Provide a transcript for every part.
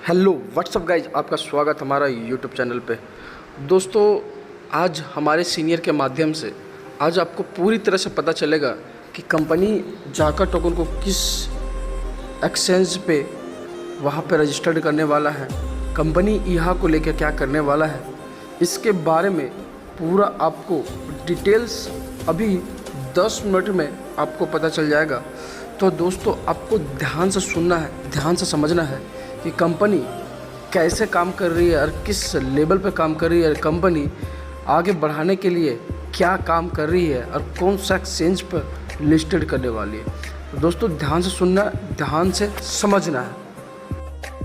Hello what's up guys, आपका स्वागत हमारा यूट्यूब चैनल पे। दोस्तों, आज हमारे सीनियर के माध्यम से आज आपको पूरी तरह से पता चलेगा कि कंपनी जाका टोकन को किस एक्सचेंज पे वहाँ पे रजिस्टर्ड करने वाला है, कंपनी यहाँ को लेकर क्या करने वाला है, इसके बारे में पूरा आपको डिटेल्स अभी 10 मिनट में आपको पता चल जाएगा। तो दोस्तों, आपको ध्यान से सुनना है, ध्यान से समझना है कि कंपनी कैसे काम कर रही है और किस लेवल पे काम कर रही है, कंपनी आगे बढ़ाने के लिए क्या काम कर रही है और कौन सा एक्सचेंज पर लिस्टेड करने वाली है। तो दोस्तों, ध्यान से सुनना, ध्यान से समझना है।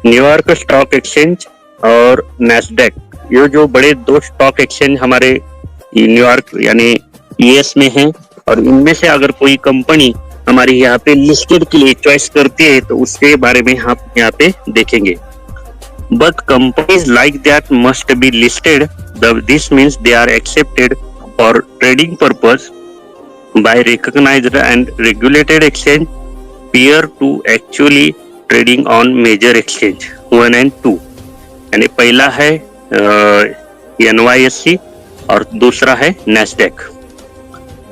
न्यूयॉर्क स्टॉक एक्सचेंज और नैस्डैक, ये जो बड़े दो स्टॉक एक्सचेंज हमारे न्यूयॉर्क यानी यूएस में हैं, और इनमें से अगर कोई कंपनी हमारी यहाँ पे लिस्टेड के लिए चॉइस करती है तो उसके बारे में हम यहाँ पे देखेंगे। But companies like that must be listed, this means they are accepted for trading purpose by recognised and regulated exchange prior to actually trading on major exchange 1 and 2। यानी पहला है NYSE और दूसरा है नैस्डैक।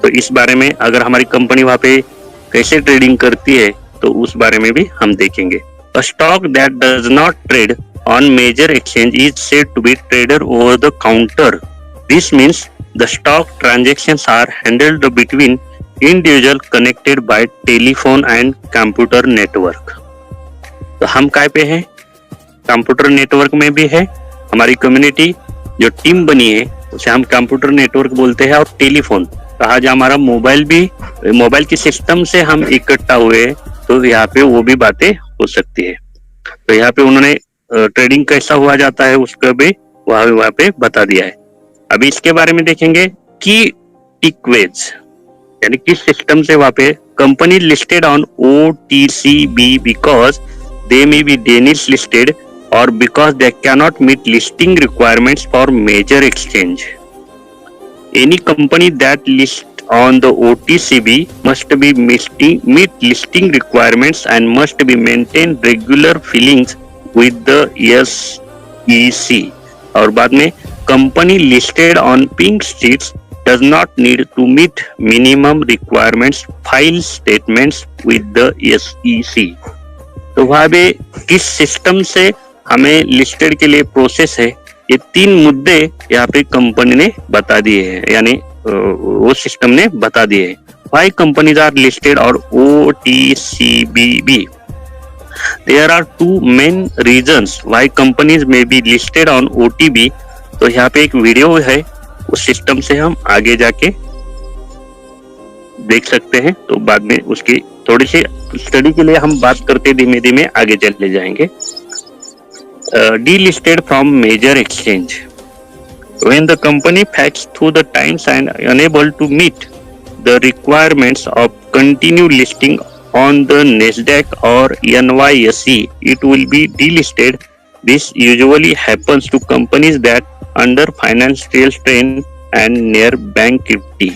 तो इस बारे में अगर हमारी कंपनी वहां पे कैसे ट्रेडिंग करती है तो उस बारे में भी हम देखेंगे। A stock that does not trade on major exchange is said to be traded over the counter. This means the stock transactions are handled between individual connected by telephone and computer network। तो हम काय पे हैं? Computer network में भी है। हमारी community जो टीम बनी है उसे हम कंप्यूटर नेटवर्क बोलते हैं, और टेलीफोन तो आज हमारा मोबाइल की सिस्टम से हम इकट्ठा हुए, तो यहाँ पे वो भी बातें हो सकती है। तो यहाँ पे उन्होंने ट्रेडिंग कैसा हुआ जाता है उसका भी वहाँ पे बता दिया है। अभी इसके बारे में देखेंगे कि टिकवेज यानी किस सिस्टम से वहाँ पे company listed on OTCB because they may be danish listed और because they cannot meet listing requirements for major exchange. Any company that lists on the OTCB must be meet listing requirements and must be maintain regular filings with the SEC। और बाद में company listed on pink sheets does not need to meet minimum requirements file statements with the SEC। तो वहाँ पे किस system से हमें listed के लिए प्रोसेस है, ये 3 मुद्दे यहाँ पे कंपनी ने बता दिए हैं, यानी वो सिस्टम ने बता दिए हैं। Why companies are listed or OTCBB? There are 2 main reasons why companies may be listed on OTB। तो यहाँ पे एक वीडियो है, उस सिस्टम से हम आगे जाके देख सकते हैं। तो बाद में उसकी थोड़ी सी स्टडी के लिए हम बात करते धीमे धीमे आगे चले जाएंगे। Delisted from major exchange when the company falls through the times and unable to meet the requirements of continue listing on the Nasdaq or NYSE, it will be delisted। This usually happens to companies that under financial strain and near bankruptcy।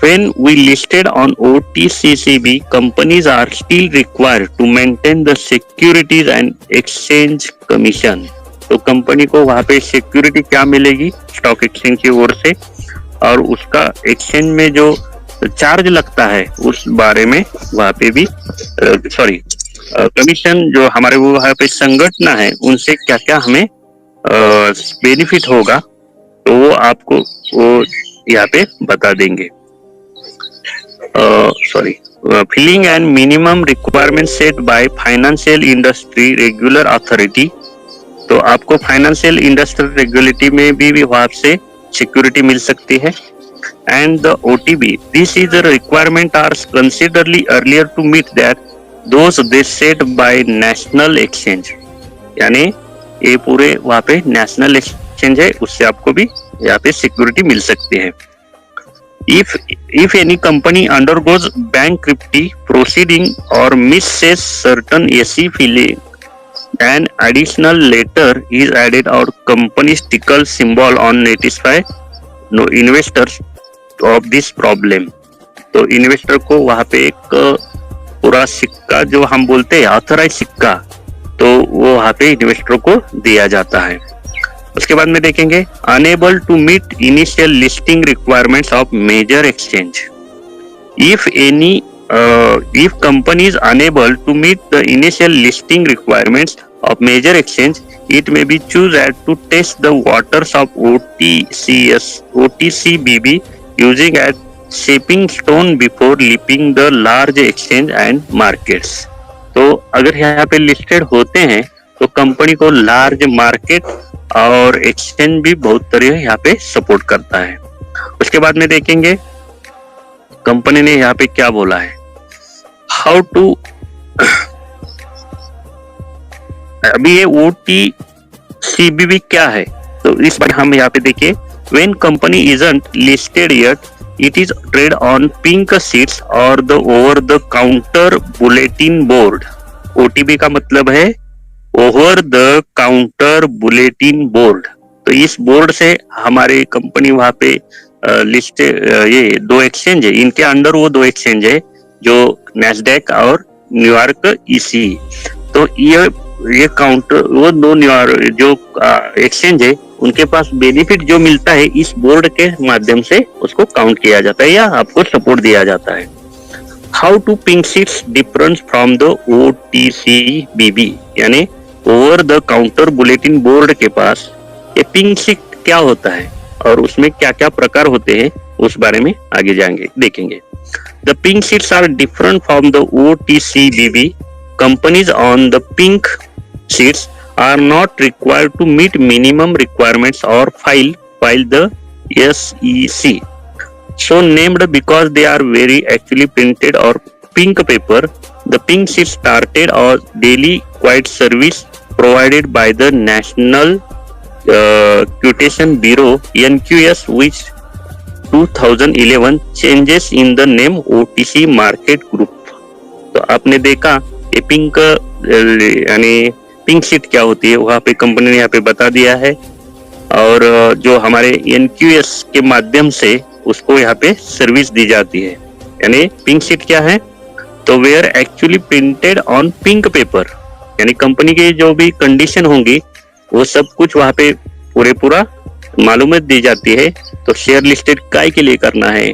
When we listed on OTCCB, companies are still required to maintain the Securities and Exchange Commission। तो company को वहाँ पे security क्या मिलेगी stock exchange की ओर से, और उसका एक्सचेंज में जो चार्ज लगता है उस बारे में वहाँ पे भी कमीशन जो हमारे वो वहाँ पे संगठन है उनसे क्या क्या हमें बेनिफिट होगा, तो वो आपको वो यहाँ पे बता देंगे। Filling and minimum requirements set by Financial Industry Regular Authority। तो आपको फाइनेंशियल इंडस्ट्री रेगुलेटरी में भी वहां से सिक्योरिटी मिल सकती है। And the OTB, this is the requirement are considerably earlier to meet that those they set by national exchange. यानी ये पूरे वहां पे नेशनल एक्सचेंज है, उससे आपको भी यहाँ पे सिक्योरिटी मिल सकती है। If any company undergoes bankruptcy proceeding or misses certain SEC filing, an additional letter is added or company's ticker symbol on notify investors of this problem। तो इन्वेस्टर को वहाँ पे एक पूरा सिक्का जो हम बोलते हैं ऑथराइज सिक्का, तो वो वहां पे इन्वेस्टरों को दिया जाता है। उसके बाद में देखेंगे unable to meet initial listing requirements of major exchange. If company is unable to meet the initial listing requirements of major exchange, it may be chosen to test the waters of OTCBB using as stepping stone before leaping the large exchange and markets। तो अगर यहाँ पे listed होते हैं तो company को large market और exchange भी बहुत तरह यहाँ पे सपोर्ट करता है। उसके बाद में देखेंगे कंपनी ने यहाँ पे क्या बोला है, हाउ टू अभी ये OTCBB क्या है, तो इस बार हम यहाँ पे देखिए when company isn't listed yet it is trade on pink sheets और the over the counter bulletin board. OTB का मतलब है over the counter bulletin board. तो इस बोर्ड से हमारे कंपनी वहां पे लिस्ट ये दो एक्सचेंज है, इनके अंडर वो दो एक्सचेंज है जो नैस्डैक और न्यूयॉर्क EC। तो ये काउंटर वो दो न्यूयॉर्क जो एक्सचेंज है उनके पास बेनिफिट जो मिलता है इस बोर्ड के माध्यम से उसको काउंट किया जाता है या आपको सपोर्ट दिया जाता है। How to pink sheets difference from the OTCBB, यानी over the counter bulletin board के पास ये पिंक शीट क्या होता है और उसमें क्या क्या प्रकार होते हैं उस बारे में आगे जाएंगे देखेंगे। The pink sheets are different from the OTCBB. Companies on the pink sheets are not required to meet minimum requirements or file the SEC. So named because they are very actually printed or pink paper, the pink sheets started as daily quiet service provided by the National Quotation Bureau (NQS), which 2011 changes in the name OTC Market Group। तो आपने देखा ये pink यानी pink sheet क्या होती है वहां पे कंपनी ने यहाँ पे बता दिया है, और जो हमारे NQS के माध्यम से उसको यहाँ पे सर्विस दी जाती है। यानी पिंक शीट क्या है, तो where actually printed on pink paper, यानी कंपनी की जो भी कंडीशन होंगी वो सब कुछ वहां पे पूरा मालूमात दी जाती है। तो शेयर लिस्टेड काय के लिए करना है,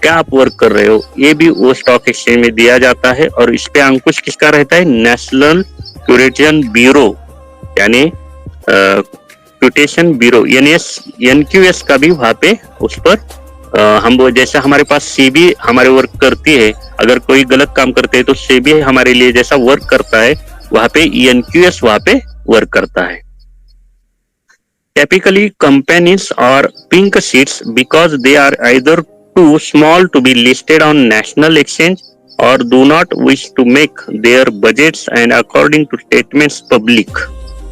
क्या आप वर्क कर रहे हो, ये भी वो स्टॉक एक्सचेंज में दिया जाता है। और इस पे अंकुश किसका रहता है, नेशनल क्यूरेशन ब्यूरो यानी क्यूटेशन ब्यूरो NQS का भी वहां पे उस पर हम जैसा हमारे पास सेबी हमारे वर्क करती है, अगर कोई गलत काम करते हैं तो सेबी हमारे लिए जैसा वर्क करता है वहां पे NQS वहां पे वर्क करता है। Typically, companies are pink sheets because they are either too small to be listed on national exchange or do not wish to make their budgets and according to statements public.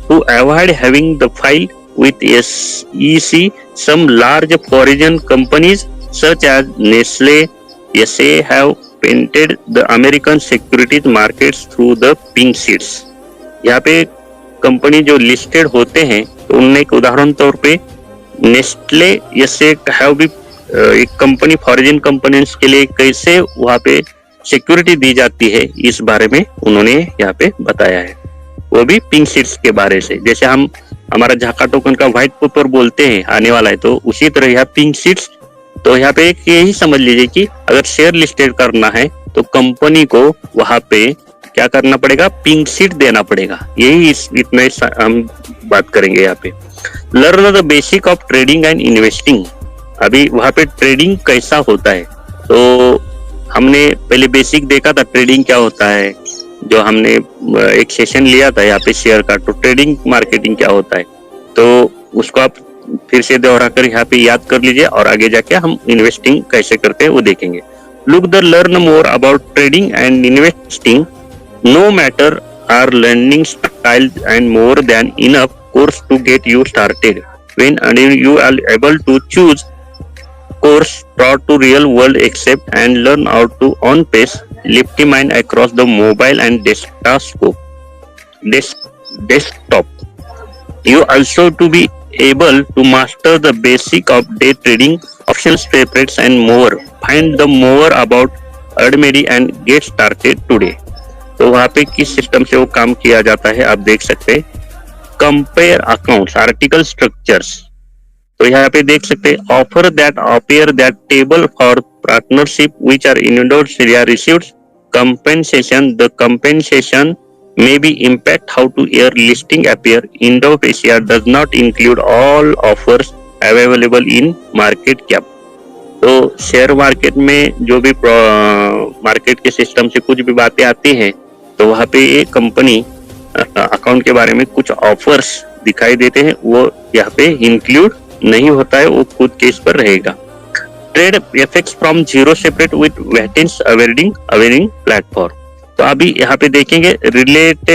To avoid having the file with SEC, some large foreign companies such as Nestle SA have painted the American securities markets through the pink sheets। यहाँ पे company जो listed होते हैं तो उनने एक उदाहरण तौर पे नेस्ले जैसे हैव भी एक कंपनी फॉरेन कंपनीज के लिए कैसे वहां पे सिक्योरिटी दी जाती है इस बारे में उन्होंने यहाँ पे बताया है, वो भी पिंक शीट्स के बारे से। जैसे हम हमारा झाका टोकन का व्हाइट पेपर बोलते हैं आने वाला है, तो उसी तरह यहाँ पिंक शीट्स। तो यहाँ पे यही समझ लीजिए कि अगर शेयर लिस्टेड करना है तो कंपनी को वहां पे क्या करना पड़ेगा, पिंक शीट देना पड़ेगा। यही इतने हम बात करेंगे यहाँ पे। Learn the basic of trading and investing. अभी वहां पे ट्रेडिंग कैसा होता है, तो हमने पहले बेसिक देखा था ट्रेडिंग क्या होता है, जो हमने एक सेशन लिया था यहाँ पे शेयर का। तो ट्रेडिंग मार्केटिंग क्या होता है, तो उसको आप फिर से दोहरा कर यहाँ पे याद कर लीजिए और आगे जाके हम इन्वेस्टिंग कैसे करते हैं वो देखेंगे। Look the learn more about trading and investing. No matter our learning style and more than enough course to get you started. When you are able to choose course brought to real world accept and learn how to on pace lift mind across the mobile and desktop. You also to be able to master the basic of day trading, options, favorites and more. Find the more about Erdmedi and get started today। तो वहाँ पे किस system से वो काम किया जाता है आप देख सकते हैं। कंपेयर अकाउंट्स, आर्टिकल स्ट्रक्चर्स, तो यहाँ पे देख सकते हैं offer that appear that table for partnership which are Indonesia received compensation, the compensation may be impact how to your listing appear। Indonesia does not include all offers available in market cap। तो share market में जो भी market के system से कुछ भी बातें आती हैं तो वहाँ पे ये कंपनी अकाउंट के बारे में कुछ ऑफर्स दिखाई देते हैं, वो यहाँ पे इंक्लूड नहीं होता है, वो खुद केस पर रहेगा। Trade FX from zero separate with वेटेंस अवेयरिंग प्लेटफॉर्म। तो अभी यहाँ पे देखेंगे रिलेटेड